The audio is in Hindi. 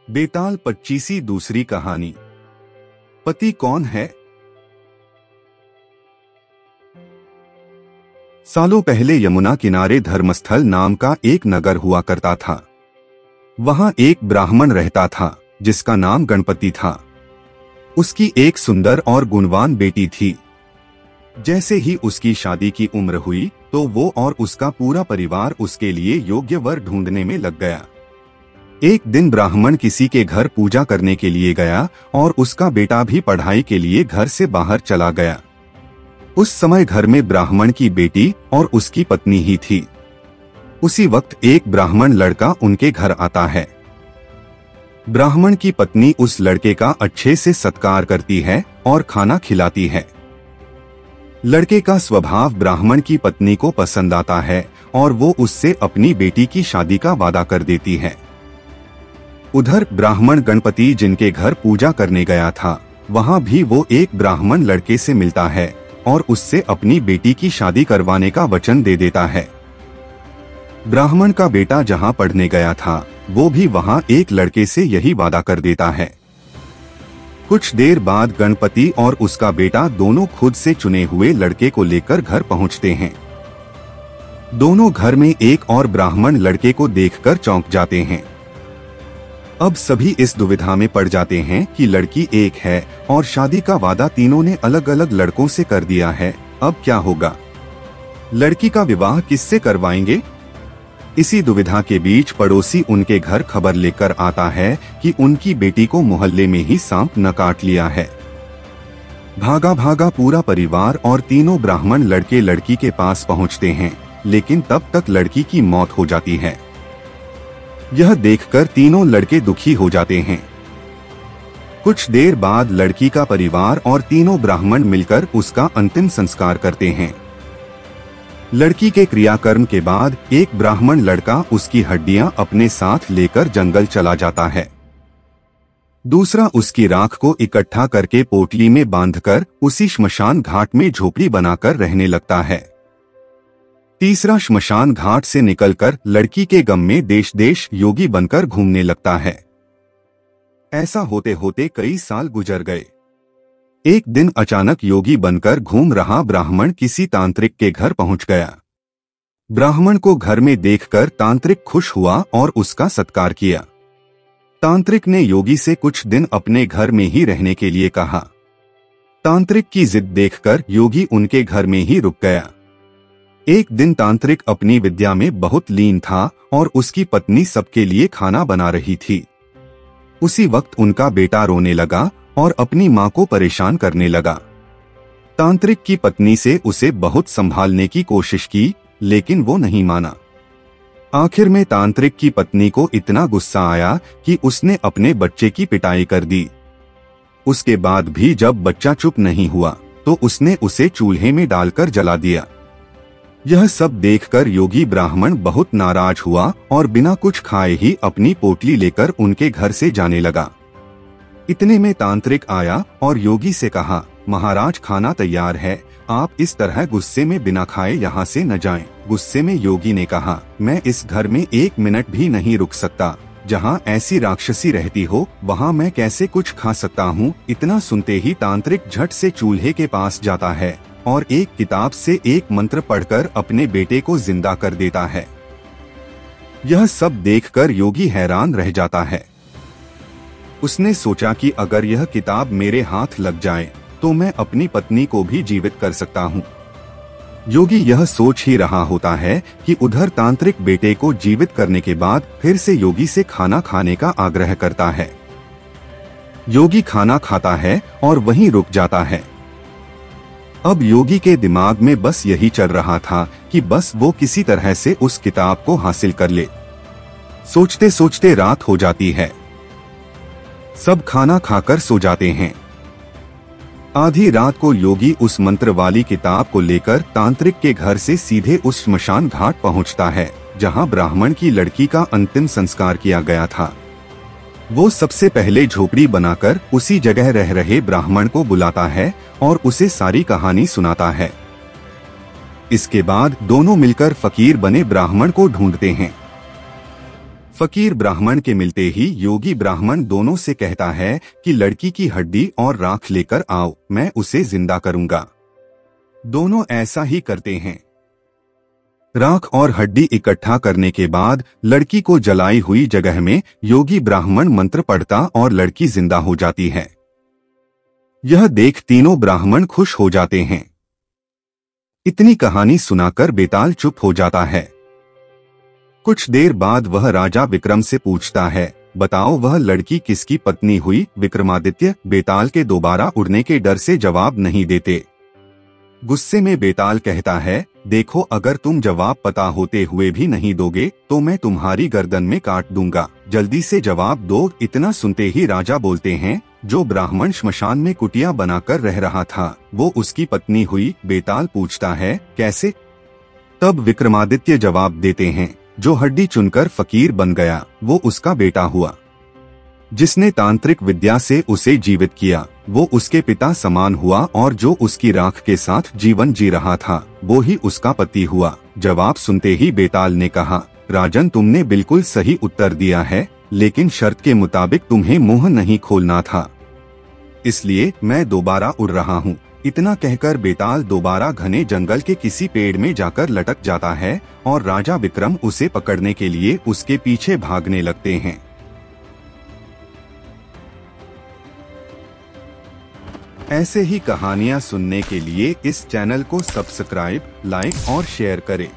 बेताल 25वीं दूसरी कहानी। पति कौन है? सालों पहले यमुना किनारे धर्मस्थल नाम का एक नगर हुआ करता था। वहां एक ब्राह्मण रहता था जिसका नाम गणपति था। उसकी एक सुंदर और गुणवान बेटी थी। जैसे ही उसकी शादी की उम्र हुई तो वो और उसका पूरा परिवार उसके लिए योग्य वर ढूंढने में लग गया। एक दिन ब्राह्मण किसी के घर पूजा करने के लिए गया और उसका बेटा भी पढ़ाई के लिए घर से बाहर चला गया। उस समय घर में ब्राह्मण की बेटी और उसकी पत्नी ही थी। उसी वक्त एक ब्राह्मण लड़का उनके घर आता है। ब्राह्मण की पत्नी उस लड़के का अच्छे से सत्कार करती है और खाना खिलाती है। लड़के का स्वभाव ब्राह्मण की पत्नी को पसंद आता है और वो उससे अपनी बेटी की शादी का वादा कर देती है। उधर ब्राह्मण गणपति जिनके घर पूजा करने गया था, वहां भी वो एक ब्राह्मण लड़के से मिलता है और उससे अपनी बेटी की शादी करवाने का वचन दे देता है। ब्राह्मण का बेटा जहां पढ़ने गया था, वो भी वहां एक लड़के से यही वादा कर देता है। कुछ देर बाद गणपति और उसका बेटा दोनों खुद से चुने हुए लड़के को लेकर घर पहुंचते हैं। दोनों घर में एक और ब्राह्मण लड़के को देखकर चौंक जाते हैं। अब सभी इस दुविधा में पड़ जाते हैं कि लड़की एक है और शादी का वादा तीनों ने अलग अलग लड़कों से कर दिया है। अब क्या होगा? लड़की का विवाह किससे करवाएंगे? इसी दुविधा के बीच पड़ोसी उनके घर खबर लेकर आता है कि उनकी बेटी को मोहल्ले में ही सांप न काट लिया है। भागा भागा पूरा परिवार और तीनों ब्राह्मण लड़के लड़की के पास पहुंचते हैं, लेकिन तब तक लड़की की मौत हो जाती है। यह देखकर तीनों लड़के दुखी हो जाते हैं। कुछ देर बाद लड़की का परिवार और तीनों ब्राह्मण मिलकर उसका अंतिम संस्कार करते हैं। लड़की के क्रियाकर्म के बाद एक ब्राह्मण लड़का उसकी हड्डियां अपने साथ लेकर जंगल चला जाता है। दूसरा उसकी राख को इकट्ठा करके पोटली में बांधकर उसी श्मशान घाट में झोपड़ी बनाकर रहने लगता है। तीसरा श्मशान घाट से निकलकर लड़की के गम में देश देश योगी बनकर घूमने लगता है। ऐसा होते होते कई साल गुजर गए। एक दिन अचानक योगी बनकर घूम रहा ब्राह्मण किसी तांत्रिक के घर पहुंच गया। ब्राह्मण को घर में देखकर तांत्रिक खुश हुआ और उसका सत्कार किया। तांत्रिक ने योगी से कुछ दिन अपने घर में ही रहने के लिए कहा। तांत्रिक की जिद देखकर योगी उनके घर में ही रुक गया। एक दिन तांत्रिक अपनी विद्या में बहुत लीन था और उसकी पत्नी सबके लिए खाना बना रही थी। उसी वक्त उनका बेटा रोने लगा और अपनी मां को परेशान करने लगा। तांत्रिक की पत्नी से उसे बहुत संभालने की कोशिश की, लेकिन वो नहीं माना। आखिर में तांत्रिक की पत्नी को इतना गुस्सा आया कि उसने अपने बच्चे की पिटाई कर दी। उसके बाद भी जब बच्चा चुप नहीं हुआ तो उसने उसे चूल्हे में डालकर जला दिया। यह सब देखकर योगी ब्राह्मण बहुत नाराज हुआ और बिना कुछ खाए ही अपनी पोटली लेकर उनके घर से जाने लगा। इतने में तांत्रिक आया और योगी से कहा, महाराज खाना तैयार है, आप इस तरह गुस्से में बिना खाए यहाँ से न जाएं। गुस्से में योगी ने कहा, मैं इस घर में एक मिनट भी नहीं रुक सकता। जहाँ ऐसी राक्षसी रहती हो वहाँ मैं कैसे कुछ खा सकता हूँ। इतना सुनते ही तांत्रिक झट से चूल्हे के पास जाता है और एक किताब से एक मंत्र पढ़कर अपने बेटे को जिंदा कर देता है। यह सब देखकर योगी हैरान रह जाता है। उसने सोचा कि अगर यह किताब मेरे हाथ लग जाए तो मैं अपनी पत्नी को भी जीवित कर सकता हूँ। योगी यह सोच ही रहा होता है कि उधर तांत्रिक बेटे को जीवित करने के बाद फिर से योगी से खाना खाने का आग्रह करता है। योगी खाना खाता है और वहीं रुक जाता है। अब योगी के दिमाग में बस यही चल रहा था कि बस वो किसी तरह से उस किताब को हासिल कर ले। सोचते सोचते रात हो जाती है। सब खाना खाकर सो जाते हैं। आधी रात को योगी उस मंत्र वाली किताब को लेकर तांत्रिक के घर से सीधे उस श्मशान घाट पहुंचता है जहां ब्राह्मण की लड़की का अंतिम संस्कार किया गया था। वो सबसे पहले झोपड़ी बनाकर उसी जगह रह रहे ब्राह्मण को बुलाता है और उसे सारी कहानी सुनाता है। इसके बाद दोनों मिलकर फकीर बने ब्राह्मण को ढूंढते हैं। फकीर ब्राह्मण के मिलते ही योगी ब्राह्मण दोनों से कहता है कि लड़की की हड्डी और राख लेकर आओ, मैं उसे जिंदा करूंगा। दोनों ऐसा ही करते हैं। राख और हड्डी इकट्ठा करने के बाद लड़की को जलाई हुई जगह में योगी ब्राह्मण मंत्र पढ़ता और लड़की जिंदा हो जाती है। यह देख तीनों ब्राह्मण खुश हो जाते हैं। इतनी कहानी सुनाकर बेताल चुप हो जाता है। कुछ देर बाद वह राजा विक्रम से पूछता है, बताओ वह लड़की किसकी पत्नी हुई? विक्रमादित्य बेताल के दोबारा उड़ने के डर से जवाब नहीं देते। गुस्से में बेताल कहता है, देखो अगर तुम जवाब पता होते हुए भी नहीं दोगे तो मैं तुम्हारी गर्दन में काट दूंगा, जल्दी से जवाब दो। इतना सुनते ही राजा बोलते हैं, जो ब्राह्मण श्मशान में कुटिया बनाकर रह रहा था वो उसकी पत्नी हुई। बेताल पूछता है, कैसे? तब विक्रमादित्य जवाब देते हैं, जो हड्डी चुनकर फकीर बन गया वो उसका बेटा हुआ। जिसने तांत्रिक विद्या से उसे जीवित किया वो उसके पिता समान हुआ, और जो उसकी राख के साथ जीवन जी रहा था वो ही उसका पति हुआ। जवाब सुनते ही बेताल ने कहा, राजन तुमने बिल्कुल सही उत्तर दिया है, लेकिन शर्त के मुताबिक तुम्हें मुंह नहीं खोलना था, इसलिए मैं दोबारा उड़ रहा हूँ। इतना कहकर बेताल दोबारा घने जंगल के किसी पेड़ में जाकर लटक जाता है और राजा विक्रम उसे पकड़ने के लिए उसके पीछे भागने लगते हैं। ऐसे ही कहानियाँ सुनने के लिए इस चैनल को सब्सक्राइब, लाइक और शेयर करें।